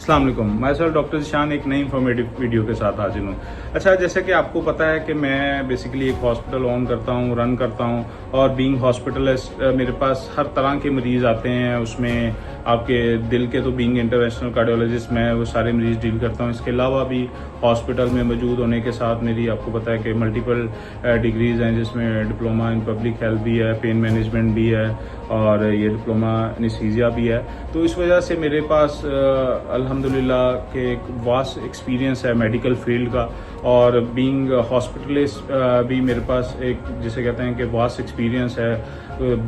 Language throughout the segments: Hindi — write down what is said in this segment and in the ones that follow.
अस्सलाम वालेकुम, मैं सर डॉक्टर ज़ीशान एक नई इन्फॉर्मेटिव वीडियो के साथ हाजिर हूँ। अच्छा, जैसे कि आपको पता है कि मैं बेसिकली एक हॉस्पिटल ओन करता हूँ, रन करता हूँ और बीइंग हॉस्पिटलिस्ट मेरे पास हर तरह के मरीज़ आते हैं। उसमें आपके दिल के तो बीइंग इंटरवेंशनल कार्डियोलॉजिस्ट मैं वो सारे मरीज़ डील करता हूँ। इसके अलावा भी हॉस्पिटल में मौजूद होने के साथ मेरी आपको पता है कि मल्टीपल डिग्रीज़ हैं, जिसमें डिप्लोमा इन पब्लिक हेल्थ भी है, पेन मैनेजमेंट भी है और ये डिप्लोमा एनेस्थीसिया भी है। तो इस वजह से मेरे पास अल्हम्दुलिल्लाह के एक वास्ट एक्सपीरियंस है मेडिकल फील्ड का, और बीइंग हॉस्पिटलिस्ट भी मेरे पास एक जिसे कहते हैं कि वास्ट एक्सपीरियंस है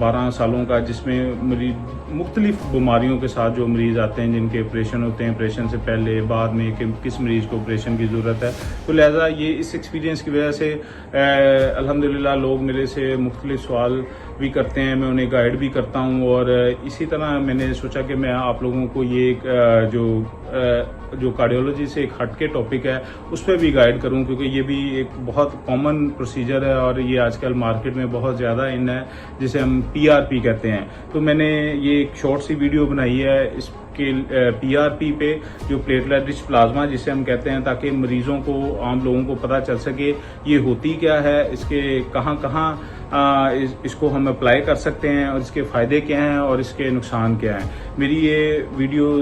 12 सालों का, जिसमें मरीज मुख्तलिफ बीमारियों के साथ जो मरीज़ आते हैं, जिनके ऑपरेशन होते हैं, ऑपरेशन से पहले बाद में कि किस मरीज़ को ऑपरेशन की ज़रूरत है। तो लिहाजा ये इस एक्सपीरियंस की वजह से अल्हम्दुलिल्लाह लोग मेरे से मुख्तलिफ सवाल भी करते हैं, मैं उन्हें गाइड भी करता हूँ। और इसी तरह मैंने सोचा कि मैं आप लोगों को ये एक जो कार्डियोलॉजी से एक हटके टॉपिक है उस पर भी गाइड करूं, क्योंकि ये भी एक बहुत कॉमन प्रोसीजर है और ये आजकल मार्केट में बहुत ज़्यादा इन है, जिसे हम PRP कहते हैं। तो मैंने ये एक शॉर्ट सी वीडियो बनाई है इसके PRP पे, जो प्लेटलेट रिच प्लाज्मा जिसे हम कहते हैं, ताकि मरीजों को, आम लोगों को पता चल सके ये होती क्या है, इसके कहाँ इसको हम अप्लाई कर सकते हैं और इसके फ़ायदे क्या हैं और इसके नुकसान क्या हैं। मेरी ये वीडियो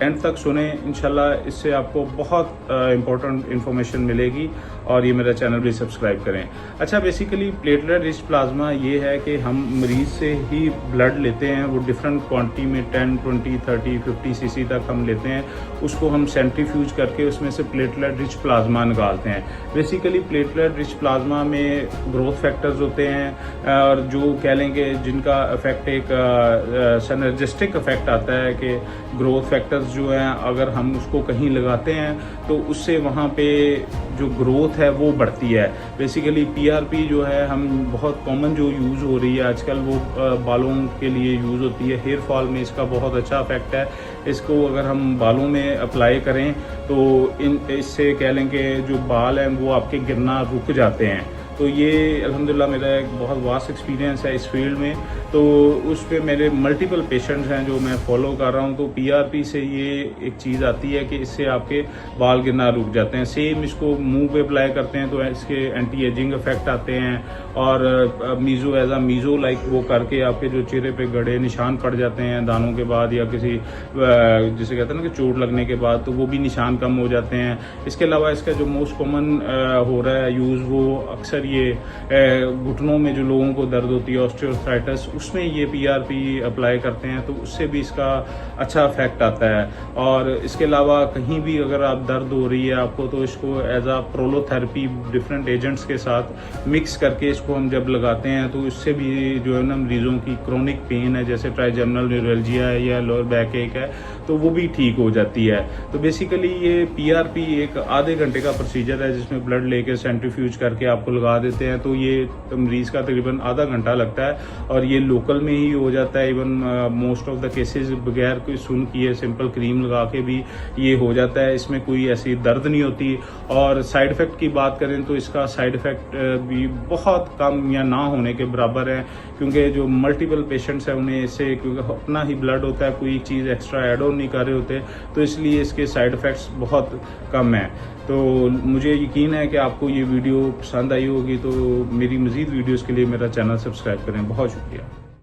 एंड तक सुने, इंशाल्लाह इससे आपको बहुत इम्पोर्टेंट इन्फॉर्मेशन मिलेगी, और ये मेरा चैनल भी सब्सक्राइब करें। अच्छा, बेसिकली प्लेटलेट रिच प्लाज्मा ये है कि हम मरीज़ से ही ब्लड लेते हैं, वो डिफरेंट क्वांटिटी में 10, 20, 30, 50 सीसी तक हम लेते हैं। उसको हम सेंट्रीफ्यूज करके उसमें से प्लेटलेट रिच प्लाज्मा निकालते हैं। बेसिकली प्लेटलेट रिच प्लाज्मा में ग्रोथ फैक्टर्स होते हैं, और जो कह लें कि जिनका इफेक्ट एक सिनर्जिस्टिक इफेक्ट आता है कि ग्रोथ फैक्टर्स जो हैं अगर हम उसको कहीं लगाते हैं तो उससे वहाँ पे जो ग्रोथ है वो बढ़ती है। बेसिकली PRP जो है हम बहुत कॉमन जो यूज़ हो रही है आजकल, वो बालों के लिए यूज़ होती है। हेयर फॉल में इसका बहुत अच्छा इफेक्ट है। इसको अगर हम बालों में अप्लाई करें तो इससे कह लें कि जो बाल हैं वो आपके गिरना रुक जाते हैं। तो ये अल्हम्दुलिल्लाह मेरा एक बहुत वास्ट एक्सपीरियंस है इस फील्ड में। तो उस पे मेरे मल्टीपल पेशेंट्स हैं जो मैं फॉलो कर रहा हूँ। तो PRP से ये एक चीज़ आती है कि इससे आपके बाल गिरना रुक जाते हैं। सेम इसको मुंह पे अप्लाई करते हैं तो इसके एंटी एजिंग इफेक्ट आते हैं, और मीज़ो लाइक वो करके आपके जो चेहरे पे गड़े निशान पड़ जाते हैं दानों के बाद, या किसी जिसे कहते हैं ना कि चोट लगने के बाद, तो वो भी निशान कम हो जाते हैं। इसके अलावा इसका जो मोस्ट कॉमन हो रहा है यूज़, वो अक्सर ये घुटनों में जो लोगों को दर्द होती है, ऑस्टियोआर्थराइटिस, उसमें ये PRP अप्लाई करते हैं तो उससे भी इसका अच्छा इफेक्ट आता है। और इसके अलावा कहीं भी अगर आप दर्द हो रही है आपको, तो इसको एज आ प्रोलोथेरेपी डिफरेंट एजेंट्स के साथ मिक्स करके इसको हम जब लगाते हैं तो इससे भी जो है ना मरीजों की क्रोनिक पेन है, जैसे ट्राइजेमिनल न्यूरल्जिया है या लोअर बैक एक है, तो वो भी ठीक हो जाती है। तो बेसिकली ये PRP एक आधे घंटे का प्रोसीजर है, जिसमें ब्लड लेके सेंट्रीफ्यूज करके आपको लगा देते हैं। तो ये मरीज़ का तकरीबन आधा घंटा लगता है, और ये लोकल में ही हो जाता है। Even most of the cases बगैर कोई सुन किए सिंपल क्रीम लगा के भी ये हो जाता है। इसमें कोई ऐसी दर्द नहीं होती। और साइड इफ़ेक्ट की बात करें तो इसका साइड इफ़ेक्ट भी बहुत कम या ना होने के बराबर है, क्योंकि जो मल्टीपल पेशेंट्स हैं उन्हें इससे, क्योंकि अपना ही ब्लड होता है, कोई चीज़ एक्स्ट्रा एड ऑन नहीं कर रहे होते, तो इसलिए इसके साइड इफ़ेक्ट्स बहुत कम हैं। तो मुझे यकीन है कि आपको ये वीडियो पसंद आई होगी। तो मेरी मज़ीद वीडियोज़ के लिए मेरा चैनल सब्सक्राइब करें। बहुत शुक्रिया।